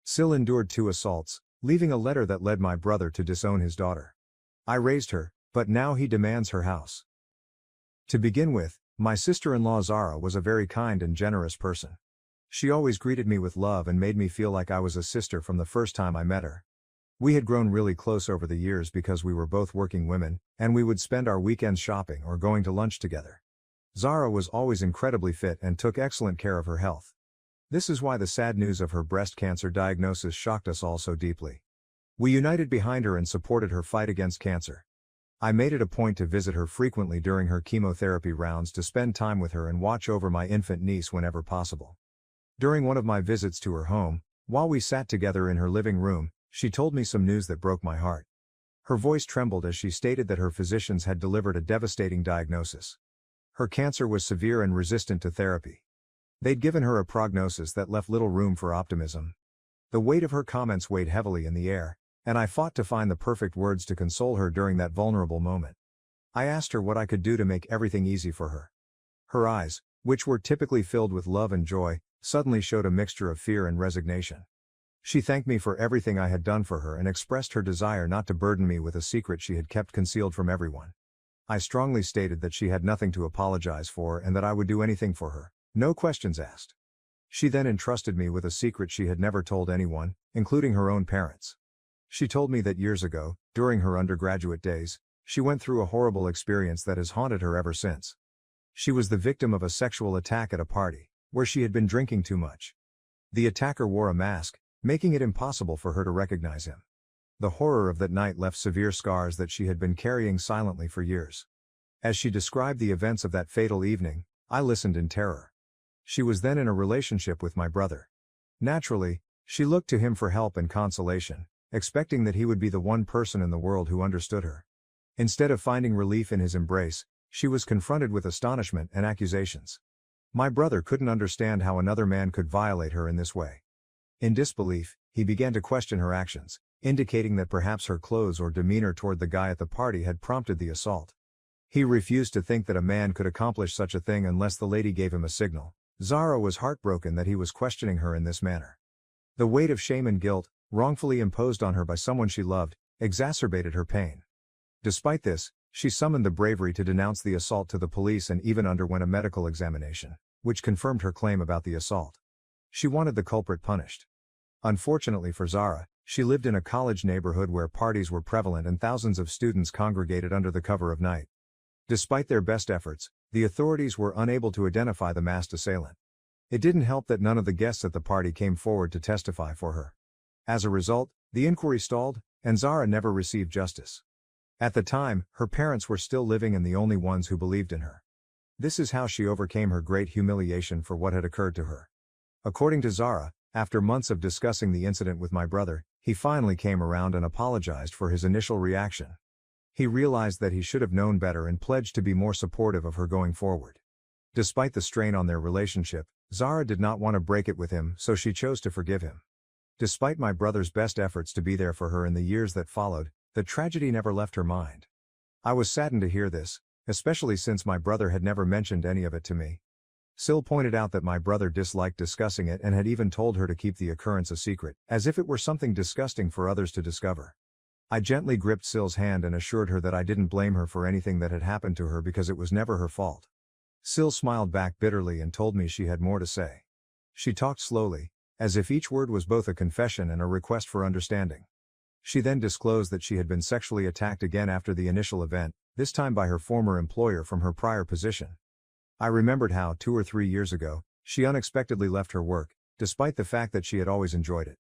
Sil endured 2 assaults, leaving a letter that led my brother to disown his daughter. I raised her, but now he demands her house. To begin with, my sister-in-law Zara was a very kind and generous person. She always greeted me with love and made me feel like I was a sister from the first time I met her. We had grown really close over the years because we were both working women, and we would spend our weekends shopping or going to lunch together. Zara was always incredibly fit and took excellent care of her health. This is why the sad news of her breast cancer diagnosis shocked us all so deeply. We united behind her and supported her fight against cancer. I made it a point to visit her frequently during her chemotherapy rounds to spend time with her and watch over my infant niece whenever possible. During one of my visits to her home, while we sat together in her living room, she told me some news that broke my heart. Her voice trembled as she stated that her physicians had delivered a devastating diagnosis. Her cancer was severe and resistant to therapy. They'd given her a prognosis that left little room for optimism. The weight of her comments weighed heavily in the air, and I fought to find the perfect words to console her during that vulnerable moment. I asked her what I could do to make everything easy for her. Her eyes, which were typically filled with love and joy, suddenly showed a mixture of fear and resignation. She thanked me for everything I had done for her and expressed her desire not to burden me with a secret she had kept concealed from everyone. I strongly stated that she had nothing to apologize for and that I would do anything for her, no questions asked. She then entrusted me with a secret she had never told anyone, including her own parents. She told me that years ago, during her undergraduate days, she went through a horrible experience that has haunted her ever since. She was the victim of a sexual attack at a party, where she had been drinking too much. The attacker wore a mask, making it impossible for her to recognize him. The horror of that night left severe scars that she had been carrying silently for years. As she described the events of that fatal evening, I listened in terror. She was then in a relationship with my brother. Naturally, she looked to him for help and consolation, expecting that he would be the one person in the world who understood her. Instead of finding relief in his embrace, she was confronted with astonishment and accusations. My brother couldn't understand how another man could violate her in this way. In disbelief, he began to question her actions, indicating that perhaps her clothes or demeanor toward the guy at the party had prompted the assault. He refused to think that a man could accomplish such a thing unless the lady gave him a signal. Zara was heartbroken that he was questioning her in this manner. The weight of shame and guilt, wrongfully imposed on her by someone she loved, exacerbated her pain. Despite this, she summoned the bravery to denounce the assault to the police and even underwent a medical examination, which confirmed her claim about the assault. She wanted the culprit punished. Unfortunately for Zara, she lived in a college neighborhood where parties were prevalent and thousands of students congregated under the cover of night. Despite their best efforts, the authorities were unable to identify the masked assailant. It didn't help that none of the guests at the party came forward to testify for her. As a result, the inquiry stalled, and Zara never received justice. At the time, her parents were still living and the only ones who believed in her. This is how she overcame her great humiliation for what had occurred to her. According to Zara, after months of discussing the incident with my brother, he finally came around and apologized for his initial reaction. He realized that he should have known better and pledged to be more supportive of her going forward. Despite the strain on their relationship, Zara did not want to break it with him, so she chose to forgive him. Despite my brother's best efforts to be there for her in the years that followed, the tragedy never left her mind. I was saddened to hear this, especially since my brother had never mentioned any of it to me. Sil pointed out that my brother disliked discussing it and had even told her to keep the occurrence a secret, as if it were something disgusting for others to discover. I gently gripped Sil's hand and assured her that I didn't blame her for anything that had happened to her because it was never her fault. Sil smiled back bitterly and told me she had more to say. She talked slowly, as if each word was both a confession and a request for understanding. She then disclosed that she had been sexually attacked again after the initial event, this time by her former employer from her prior position. I remembered how, 2 or 3 years ago, she unexpectedly left her work, despite the fact that she had always enjoyed it.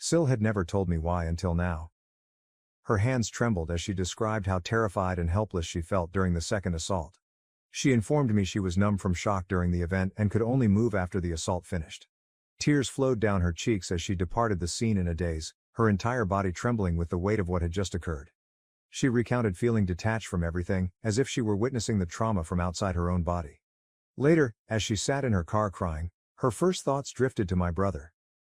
Sil had never told me why until now. Her hands trembled as she described how terrified and helpless she felt during the second assault. She informed me she was numb from shock during the event and could only move after the assault finished. Tears flowed down her cheeks as she departed the scene in a daze, her entire body trembling with the weight of what had just occurred. She recounted feeling detached from everything, as if she were witnessing the trauma from outside her own body. Later, as she sat in her car crying, her first thoughts drifted to my brother.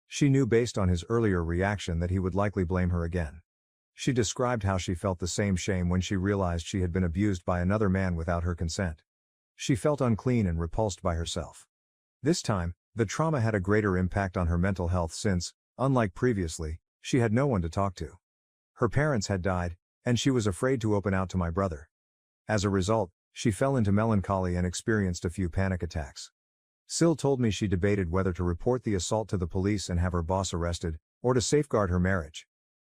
She knew based on his earlier reaction that he would likely blame her again. She described how she felt the same shame when she realized she had been abused by another man without her consent. She felt unclean and repulsed by herself. This time, the trauma had a greater impact on her mental health since, Unlike previously, she had no one to talk to. Her parents had died, and she was afraid to open out to my brother. As a result, she fell into melancholy and experienced a few panic attacks. Sil told me she debated whether to report the assault to the police and have her boss arrested, or to safeguard her marriage.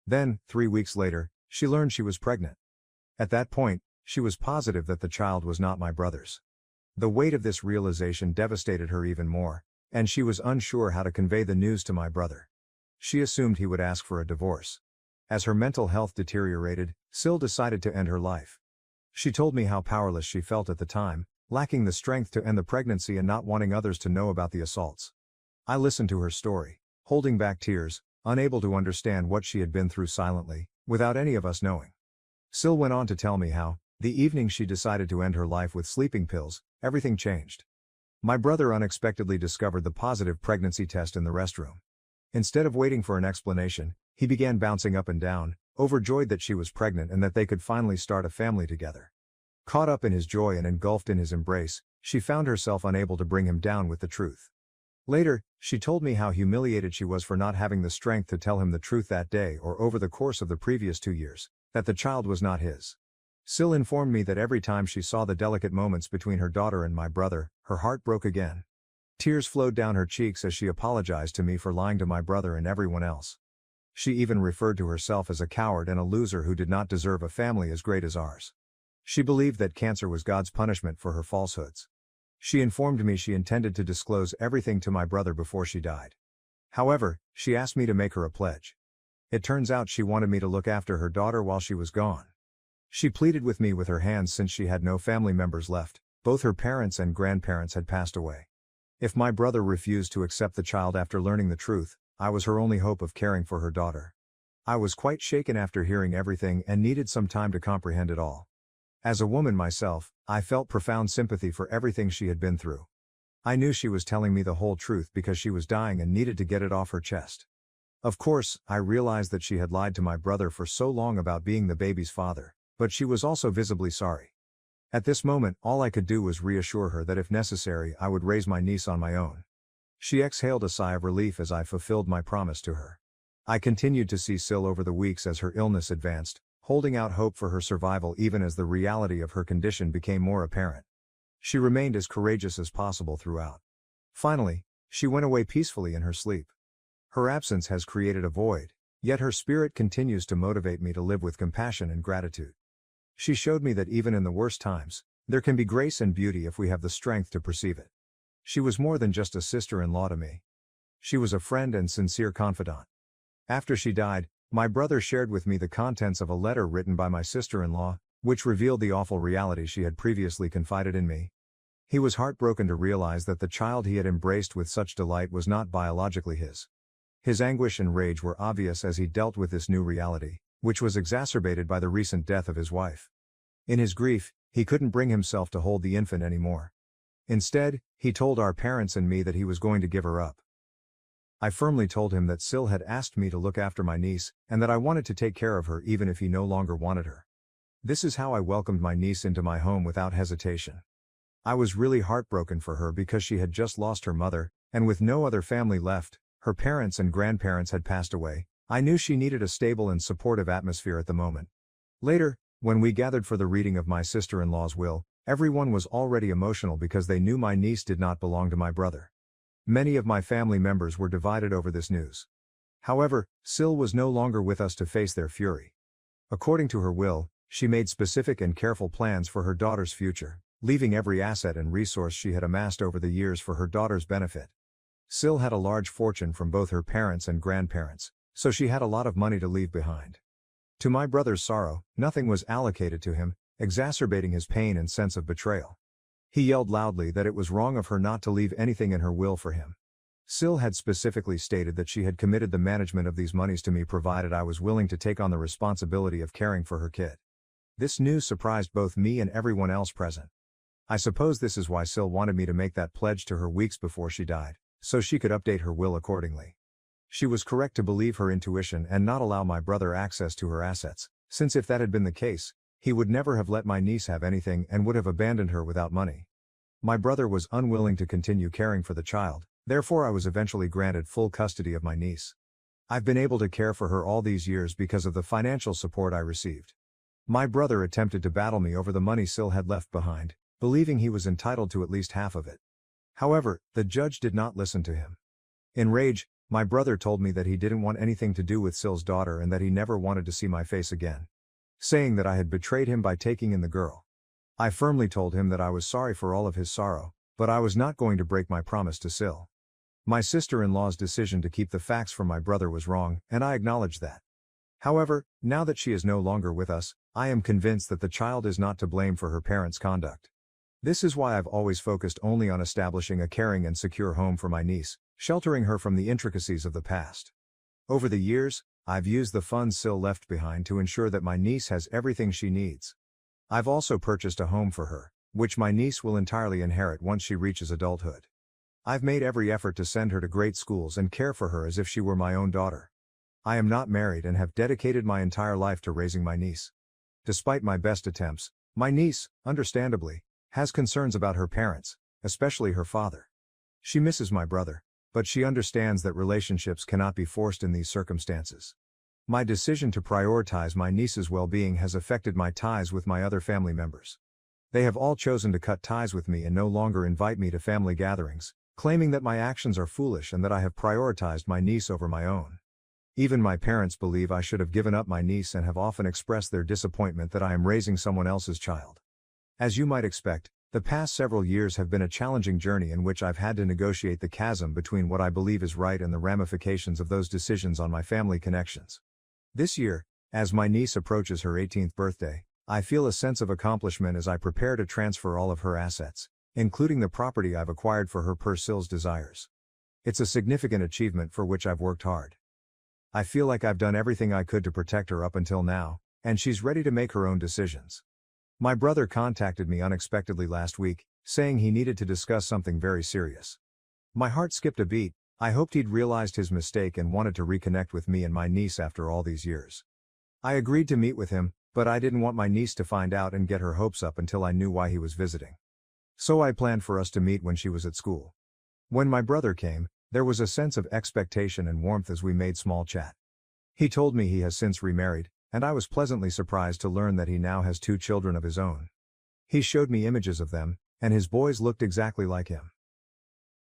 Then, 3 weeks later, she learned she was pregnant. At that point, she was positive that the child was not my brother's. The weight of this realization devastated her even more, and she was unsure how to convey the news to my brother. She assumed he would ask for a divorce. As her mental health deteriorated, Sil decided to end her life. She told me how powerless she felt at the time, lacking the strength to end the pregnancy and not wanting others to know about the assaults. I listened to her story, holding back tears, unable to understand what she had been through silently, without any of us knowing. Sil went on to tell me how, the evening she decided to end her life with sleeping pills, everything changed. My brother unexpectedly discovered the positive pregnancy test in the restroom. Instead of waiting for an explanation, he began bouncing up and down, overjoyed that she was pregnant and that they could finally start a family together. Caught up in his joy and engulfed in his embrace, she found herself unable to bring him down with the truth. Later, she told me how humiliated she was for not having the strength to tell him the truth that day or over the course of the previous 2 years, that the child was not his. Sil informed me that every time she saw the delicate moments between her daughter and my brother, her heart broke again. Tears flowed down her cheeks as she apologized to me for lying to my brother and everyone else. She even referred to herself as a coward and a loser who did not deserve a family as great as ours. She believed that cancer was God's punishment for her falsehoods. She informed me she intended to disclose everything to my brother before she died. However, she asked me to make her a pledge. It turns out she wanted me to look after her daughter while she was gone. She pleaded with me with her hands since she had no family members left, both her parents and grandparents had passed away. If my brother refused to accept the child after learning the truth, I was her only hope of caring for her daughter. I was quite shaken after hearing everything and needed some time to comprehend it all. As a woman myself, I felt profound sympathy for everything she had been through. I knew she was telling me the whole truth because she was dying and needed to get it off her chest. Of course, I realized that she had lied to my brother for so long about being the baby's father, but she was also visibly sorry. At this moment, all I could do was reassure her that if necessary, I would raise my niece on my own. She exhaled a sigh of relief as I fulfilled my promise to her. I continued to see Sil over the weeks as her illness advanced, holding out hope for her survival even as the reality of her condition became more apparent. She remained as courageous as possible throughout. Finally, she went away peacefully in her sleep. Her absence has created a void, yet her spirit continues to motivate me to live with compassion and gratitude. She showed me that even in the worst times, there can be grace and beauty if we have the strength to perceive it. She was more than just a sister-in-law to me. She was a friend and sincere confidant. After she died, my brother shared with me the contents of a letter written by my sister-in-law, which revealed the awful reality she had previously confided in me. He was heartbroken to realize that the child he had embraced with such delight was not biologically his. His anguish and rage were obvious as he dealt with this new reality, which was exacerbated by the recent death of his wife. In his grief, he couldn't bring himself to hold the infant anymore. Instead, he told our parents and me that he was going to give her up. I firmly told him that Sil had asked me to look after my niece, and that I wanted to take care of her even if he no longer wanted her. This is how I welcomed my niece into my home without hesitation. I was really heartbroken for her because she had just lost her mother, and with no other family left, her parents and grandparents had passed away. I knew she needed a stable and supportive atmosphere at the moment. Later, when we gathered for the reading of my sister-in-law's will, everyone was already emotional because they knew my niece did not belong to my brother. Many of my family members were divided over this news. However, Sil was no longer with us to face their fury. According to her will, she made specific and careful plans for her daughter's future, leaving every asset and resource she had amassed over the years for her daughter's benefit. Sil had a large fortune from both her parents and grandparents, so she had a lot of money to leave behind. To my brother's sorrow, nothing was allocated to him, exacerbating his pain and sense of betrayal. He yelled loudly that it was wrong of her not to leave anything in her will for him. Sil had specifically stated that she had committed the management of these monies to me provided I was willing to take on the responsibility of caring for her kid. This news surprised both me and everyone else present. I suppose this is why Sil wanted me to make that pledge to her weeks before she died, so she could update her will accordingly. She was correct to believe her intuition and not allow my brother access to her assets, since if that had been the case, he would never have let my niece have anything and would have abandoned her without money. My brother was unwilling to continue caring for the child, therefore I was eventually granted full custody of my niece. I've been able to care for her all these years because of the financial support I received. My brother attempted to battle me over the money Sil had left behind, believing he was entitled to at least half of it. However, the judge did not listen to him. In rage, my brother told me that he didn't want anything to do with Sil's daughter and that he never wanted to see my face again, saying that I had betrayed him by taking in the girl. I firmly told him that I was sorry for all of his sorrow, but I was not going to break my promise to Sil. My sister-in-law's decision to keep the facts from my brother was wrong, and I acknowledge that. However, now that she is no longer with us, I am convinced that the child is not to blame for her parents' conduct. This is why I've always focused only on establishing a caring and secure home for my niece, sheltering her from the intricacies of the past. Over the years, I've used the funds Sil left behind to ensure that my niece has everything she needs. I've also purchased a home for her, which my niece will entirely inherit once she reaches adulthood. I've made every effort to send her to great schools and care for her as if she were my own daughter. I am not married and have dedicated my entire life to raising my niece. Despite my best attempts, my niece, understandably, has concerns about her parents, especially her father. She misses my brother, but she understands that relationships cannot be forced in these circumstances. My decision to prioritize my niece's well-being has affected my ties with my other family members. They have all chosen to cut ties with me and no longer invite me to family gatherings, claiming that my actions are foolish and that I have prioritized my niece over my own. Even my parents believe I should have given up my niece and have often expressed their disappointment that I am raising someone else's child. As you might expect, the past several years have been a challenging journey in which I've had to negotiate the chasm between what I believe is right and the ramifications of those decisions on my family connections. This year, as my niece approaches her 18th birthday, I feel a sense of accomplishment as I prepare to transfer all of her assets, including the property I've acquired for her per Sil's desires. It's a significant achievement for which I've worked hard. I feel like I've done everything I could to protect her up until now, and she's ready to make her own decisions. My brother contacted me unexpectedly last week, saying he needed to discuss something very serious. My heart skipped a beat. I hoped he'd realized his mistake and wanted to reconnect with me and my niece after all these years. I agreed to meet with him, but I didn't want my niece to find out and get her hopes up until I knew why he was visiting. So I planned for us to meet when she was at school. When my brother came, there was a sense of expectation and warmth as we made small chat. He told me he has since remarried, and I was pleasantly surprised to learn that he now has 2 children of his own. He showed me images of them, and his boys looked exactly like him.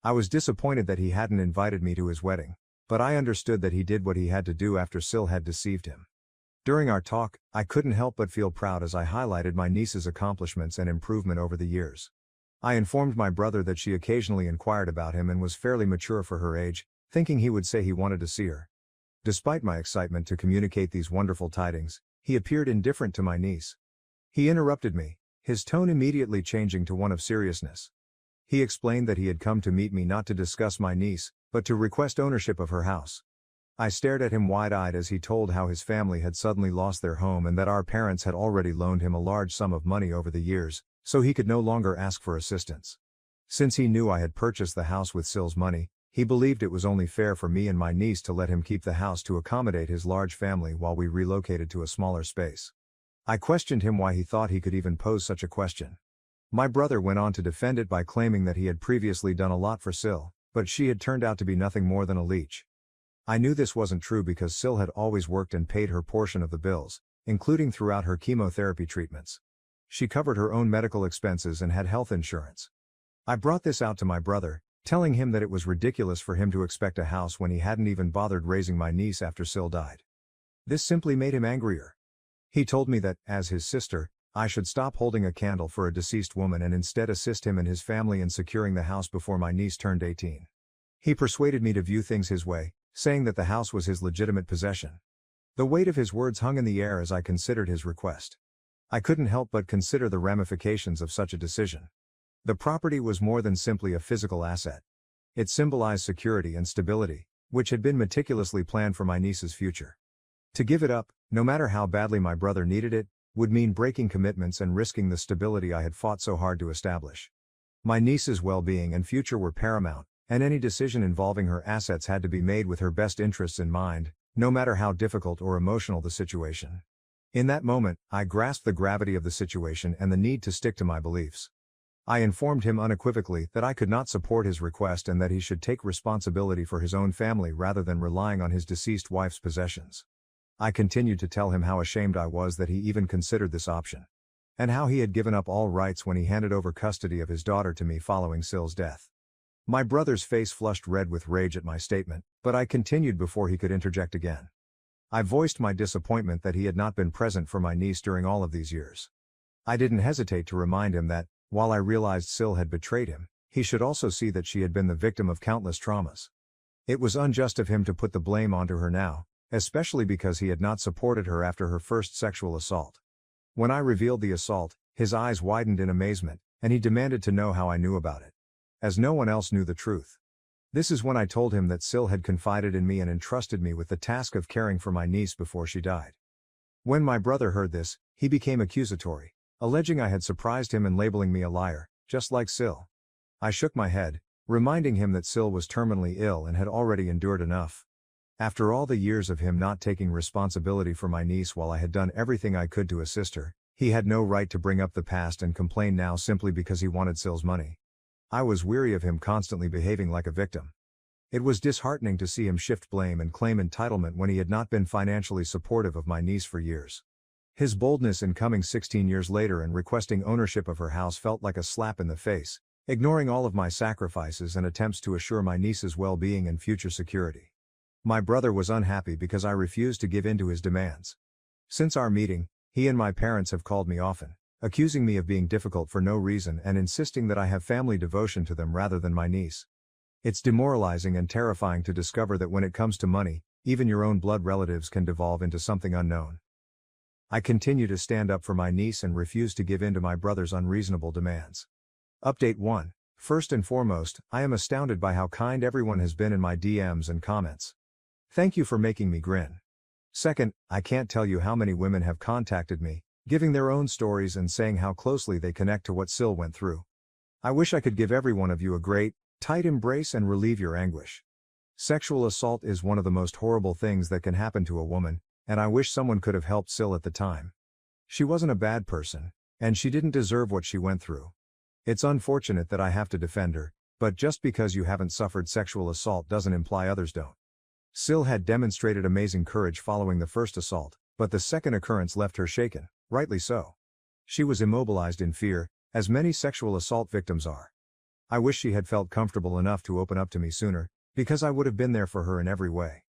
I was disappointed that he hadn't invited me to his wedding, but I understood that he did what he had to do after Sil had deceived him. During our talk, I couldn't help but feel proud as I highlighted my niece's accomplishments and improvement over the years. I informed my brother that she occasionally inquired about him and was fairly mature for her age, thinking he would say he wanted to see her. Despite my excitement to communicate these wonderful tidings, he appeared indifferent to my niece. He interrupted me, his tone immediately changing to one of seriousness. He explained that he had come to meet me not to discuss my niece, but to request ownership of her house. I stared at him wide-eyed as he told how his family had suddenly lost their home and that our parents had already loaned him a large sum of money over the years, so he could no longer ask for assistance. Since he knew I had purchased the house with Sil's money, he believed it was only fair for me and my niece to let him keep the house to accommodate his large family while we relocated to a smaller space. I questioned him why he thought he could even pose such a question. My brother went on to defend it by claiming that he had previously done a lot for Sil, but she had turned out to be nothing more than a leech. I knew this wasn't true because Sil had always worked and paid her portion of the bills, including throughout her chemotherapy treatments. She covered her own medical expenses and had health insurance. I brought this out to my brother, telling him that it was ridiculous for him to expect a house when he hadn't even bothered raising my niece after Sil died. This simply made him angrier. He told me that, as his sister, I should stop holding a candle for a deceased woman and instead assist him and his family in securing the house before my niece turned 18. He persuaded me to view things his way, saying that the house was his legitimate possession. The weight of his words hung in the air as I considered his request. I couldn't help but consider the ramifications of such a decision. The property was more than simply a physical asset. It symbolized security and stability, which had been meticulously planned for my niece's future. To give it up, no matter how badly my brother needed it, would mean breaking commitments and risking the stability I had fought so hard to establish. My niece's well-being and future were paramount, and any decision involving her assets had to be made with her best interests in mind, no matter how difficult or emotional the situation. In that moment, I grasped the gravity of the situation and the need to stick to my beliefs. I informed him unequivocally that I could not support his request and that he should take responsibility for his own family rather than relying on his deceased wife's possessions. I continued to tell him how ashamed I was that he even considered this option, and how he had given up all rights when he handed over custody of his daughter to me following Syl's death. My brother's face flushed red with rage at my statement, but I continued before he could interject again. I voiced my disappointment that he had not been present for my niece during all of these years. I didn't hesitate to remind him that, while I realized Syl had betrayed him, he should also see that she had been the victim of countless traumas. It was unjust of him to put the blame onto her now, especially because he had not supported her after her first sexual assault. When I revealed the assault, his eyes widened in amazement, and he demanded to know how I knew about it, as no one else knew the truth. This is when I told him that Syl had confided in me and entrusted me with the task of caring for my niece before she died. When my brother heard this, he became accusatory, alleging I had surprised him and labeling me a liar, just like Syl. I shook my head, reminding him that Syl was terminally ill and had already endured enough. After all the years of him not taking responsibility for my niece while I had done everything I could to assist her, he had no right to bring up the past and complain now simply because he wanted Syl's money. I was weary of him constantly behaving like a victim. It was disheartening to see him shift blame and claim entitlement when he had not been financially supportive of my niece for years. His boldness in coming 16 years later and requesting ownership of her house felt like a slap in the face, ignoring all of my sacrifices and attempts to assure my niece's well-being and future security. My brother was unhappy because I refused to give in to his demands. Since our meeting, he and my parents have called me often, accusing me of being difficult for no reason and insisting that I have family devotion to them rather than my niece. It's demoralizing and terrifying to discover that when it comes to money, even your own blood relatives can devolve into something unknown. I continue to stand up for my niece and refuse to give in to my brother's unreasonable demands. Update 1. First and foremost, I am astounded by how kind everyone has been in my DMs and comments. Thank you for making me grin. Second, I can't tell you how many women have contacted me, giving their own stories and saying how closely they connect to what Syl went through. I wish I could give every one of you a great, tight embrace and relieve your anguish. Sexual assault is one of the most horrible things that can happen to a woman, and I wish someone could have helped Syl at the time. She wasn't a bad person, and she didn't deserve what she went through. It's unfortunate that I have to defend her, but just because you haven't suffered sexual assault doesn't imply others don't. Syl had demonstrated amazing courage following the first assault, but the second occurrence left her shaken, rightly so. She was immobilized in fear, as many sexual assault victims are. I wish she had felt comfortable enough to open up to me sooner, because I would have been there for her in every way.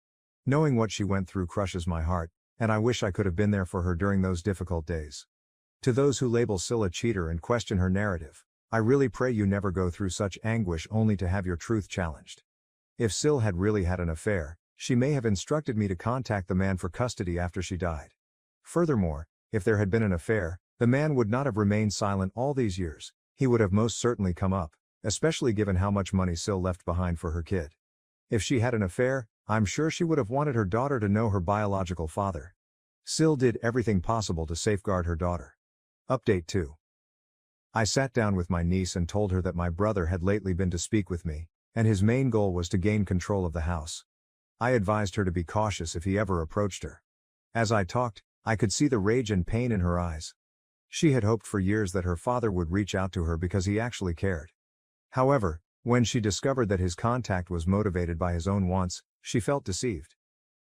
Knowing what she went through crushes my heart, and I wish I could have been there for her during those difficult days. To those who label Syl a cheater and question her narrative, I really pray you never go through such anguish only to have your truth challenged. If Syl had really had an affair, she may have instructed me to contact the man for custody after she died. Furthermore, if there had been an affair, the man would not have remained silent all these years, he would have most certainly come up, especially given how much money Syl left behind for her kid. If she had an affair, I'm sure she would have wanted her daughter to know her biological father. Syl did everything possible to safeguard her daughter. Update 2. I sat down with my niece and told her that my brother had lately been to speak with me, and his main goal was to gain control of the house. I advised her to be cautious if he ever approached her. As I talked, I could see the rage and pain in her eyes. She had hoped for years that her father would reach out to her because he actually cared. However, when she discovered that his contact was motivated by his own wants, she felt deceived.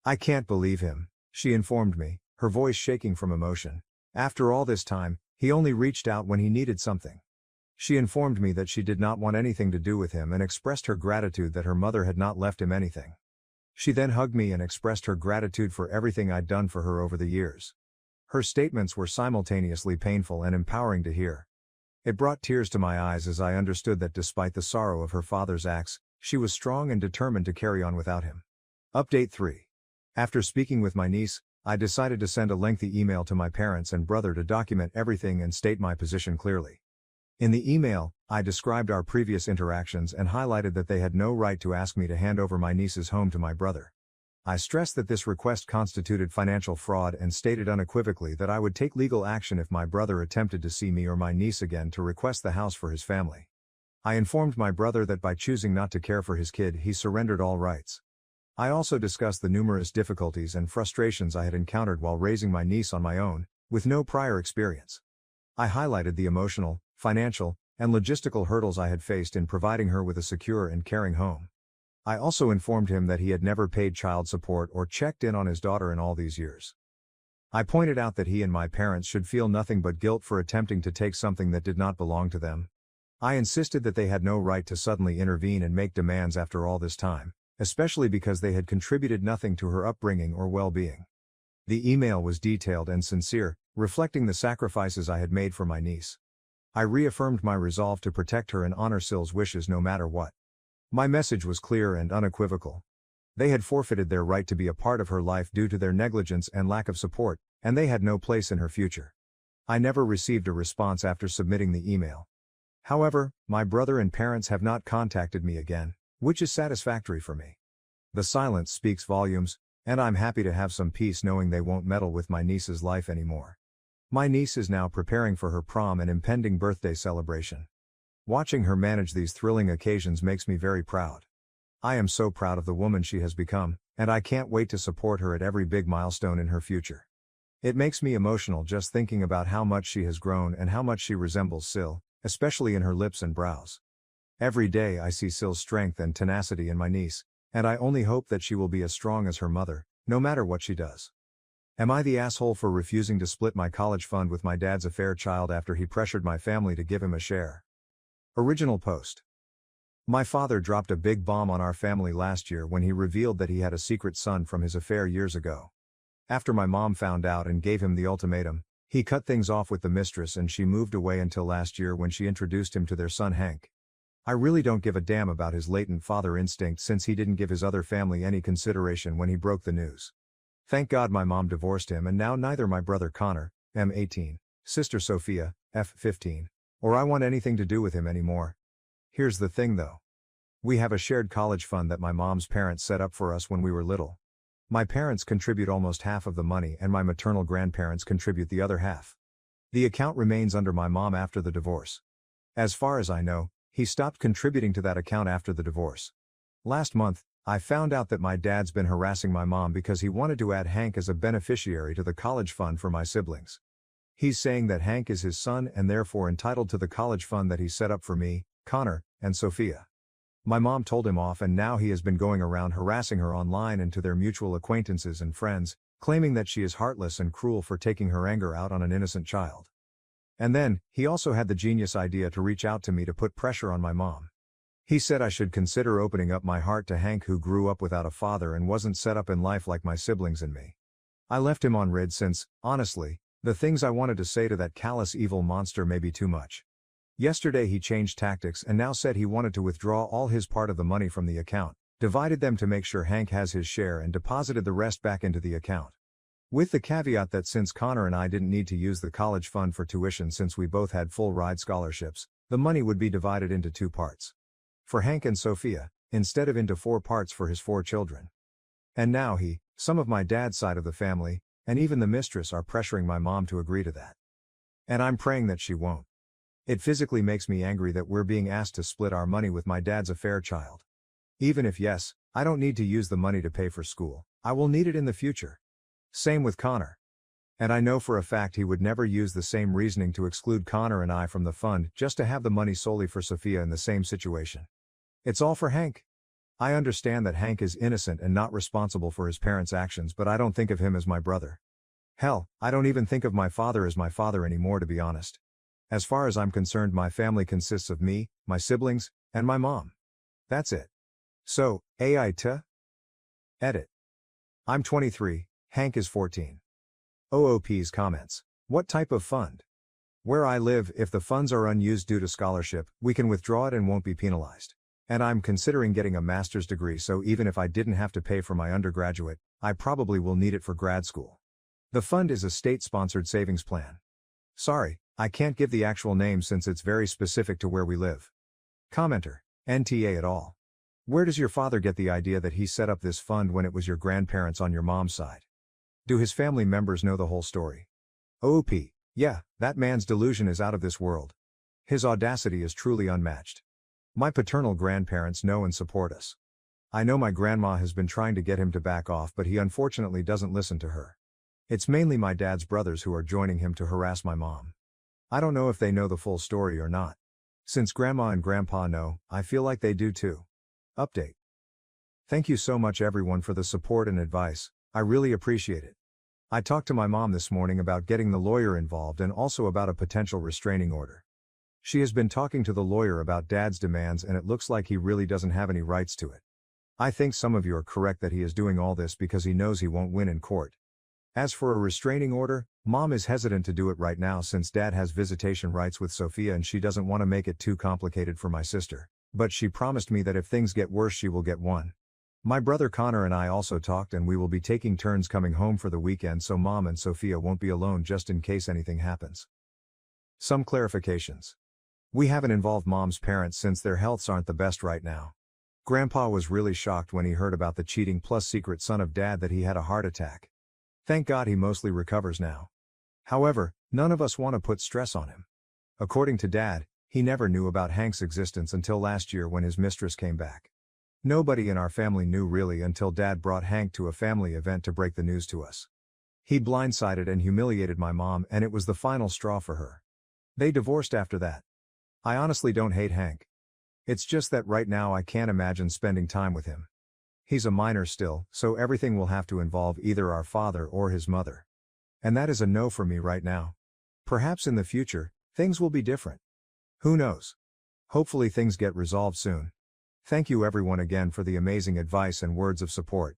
I can't believe him, she informed me, her voice shaking from emotion. After all this time, he only reached out when he needed something. She informed me that she did not want anything to do with him and expressed her gratitude that her mother had not left him anything. She then hugged me and expressed her gratitude for everything I'd done for her over the years. Her statements were simultaneously painful and empowering to hear. It brought tears to my eyes as I understood that despite the sorrow of her father's acts, she was strong and determined to carry on without him. Update 3. After speaking with my niece, I decided to send a lengthy email to my parents and brother to document everything and state my position clearly. In the email, I described our previous interactions and highlighted that they had no right to ask me to hand over my niece's home to my brother. I stressed that this request constituted financial fraud and stated unequivocally that I would take legal action if my brother attempted to see me or my niece again to request the house for his family. I informed my brother that by choosing not to care for his kid, he surrendered all rights. I also discussed the numerous difficulties and frustrations I had encountered while raising my niece on my own, with no prior experience. I highlighted the emotional, financial, and logistical hurdles I had faced in providing her with a secure and caring home. I also informed him that he had never paid child support or checked in on his daughter in all these years. I pointed out that he and my parents should feel nothing but guilt for attempting to take something that did not belong to them. I insisted that they had no right to suddenly intervene and make demands after all this time, especially because they had contributed nothing to her upbringing or well-being. The email was detailed and sincere, reflecting the sacrifices I had made for my niece. I reaffirmed my resolve to protect her and honor Syl's wishes no matter what. My message was clear and unequivocal. They had forfeited their right to be a part of her life due to their negligence and lack of support, and they had no place in her future. I never received a response after submitting the email. However, my brother and parents have not contacted me again, which is satisfactory for me. The silence speaks volumes, and I'm happy to have some peace knowing they won't meddle with my niece's life anymore. My niece is now preparing for her prom and impending birthday celebration. Watching her manage these thrilling occasions makes me very proud. I am so proud of the woman she has become, and I can't wait to support her at every big milestone in her future. It makes me emotional just thinking about how much she has grown and how much she resembles Syl, especially in her lips and brows. Every day I see Syl's strength and tenacity in my niece, and I only hope that she will be as strong as her mother, no matter what she does. Am I the asshole for refusing to split my college fund with my dad's affair child after he pressured my family to give him a share? Original post. My father dropped a big bomb on our family last year when he revealed that he had a secret son from his affair years ago. After my mom found out and gave him the ultimatum, he cut things off with the mistress and she moved away until last year when she introduced him to their son Hank. I really don't give a damn about his latent father instinct since he didn't give his other family any consideration when he broke the news. Thank God my mom divorced him and now neither my brother Connor, M18, sister Sophia, F15, or I want anything to do with him anymore. Here's the thing though. We have a shared college fund that my mom's parents set up for us when we were little. My parents contribute almost half of the money and my maternal grandparents contribute the other half. The account remains under my mom after the divorce. As far as I know, he stopped contributing to that account after the divorce. Last month, I found out that my dad's been harassing my mom because he wanted to add Hank as a beneficiary to the college fund for my siblings. He's saying that Hank is his son and therefore entitled to the college fund that he set up for me, Connor, and Sophia. My mom told him off and now he has been going around harassing her online and to their mutual acquaintances and friends, claiming that she is heartless and cruel for taking her anger out on an innocent child. And then, he also had the genius idea to reach out to me to put pressure on my mom. He said I should consider opening up my heart to Hank who grew up without a father and wasn't set up in life like my siblings and me. I left him on red since, honestly, the things I wanted to say to that callous evil monster may be too much. Yesterday he changed tactics and now said he wanted to withdraw all his part of the money from the account, divided them to make sure Hank has his share and deposited the rest back into the account. With the caveat that since Connor and I didn't need to use the college fund for tuition since we both had full ride scholarships, the money would be divided into 2 parts. For Hank and Sophia, instead of into 4 parts for his 4 children. And now he, some of my dad's side of the family, and even the mistress are pressuring my mom to agree to that. And I'm praying that she won't. It physically makes me angry that we're being asked to split our money with my dad's affair child. Even if yes, I don't need to use the money to pay for school, I will need it in the future. Same with Connor. And I know for a fact he would never use the same reasoning to exclude Connor and I from the fund just to have the money solely for Sophia in the same situation. It's all for Hank. I understand that Hank is innocent and not responsible for his parents' actions, but I don't think of him as my brother. Hell, I don't even think of my father as my father anymore, to be honest. As far as I'm concerned, my family consists of me, my siblings, and my mom. That's it. So, AI to? Edit. I'm 23, Hank is 14. OOP's comments. What type of fund? Where I live, if the funds are unused due to scholarship, we can withdraw it and won't be penalized. And I'm considering getting a master's degree, so even if I didn't have to pay for my undergraduate, I probably will need it for grad school. The fund is a state-sponsored savings plan. Sorry, I can't give the actual name since it's very specific to where we live. Commenter. NTA at all. Where does your father get the idea that he set up this fund when it was your grandparents on your mom's side? Do his family members know the whole story? OOP. Yeah, that man's delusion is out of this world. His audacity is truly unmatched. My paternal grandparents know and support us. I know my grandma has been trying to get him to back off, but he unfortunately doesn't listen to her. It's mainly my dad's brothers who are joining him to harass my mom. I don't know if they know the full story or not. Since Grandma and Grandpa know, I feel like they do too. Update. Thank you so much everyone for the support and advice, I really appreciate it. I talked to my mom this morning about getting the lawyer involved and also about a potential restraining order. She has been talking to the lawyer about Dad's demands and it looks like he really doesn't have any rights to it. I think some of you are correct that he is doing all this because he knows he won't win in court. As for a restraining order, Mom is hesitant to do it right now since Dad has visitation rights with Sophia and she doesn't want to make it too complicated for my sister, but she promised me that if things get worse she will get one. My brother Connor and I also talked and we will be taking turns coming home for the weekend so Mom and Sophia won't be alone just in case anything happens. Some clarifications. We haven't involved Mom's parents since their healths aren't the best right now. Grandpa was really shocked when he heard about the cheating plus secret son of Dad that he had a heart attack. Thank God he mostly recovers now. However, none of us want to put stress on him. According to Dad, he never knew about Hank's existence until last year when his mistress came back. Nobody in our family knew really until Dad brought Hank to a family event to break the news to us. He blindsided and humiliated my mom and it was the final straw for her. They divorced after that. I honestly don't hate Hank. It's just that right now I can't imagine spending time with him. He's a minor still, so everything will have to involve either our father or his mother. And that is a no for me right now. Perhaps in the future, things will be different. Who knows? Hopefully things get resolved soon. Thank you everyone again for the amazing advice and words of support.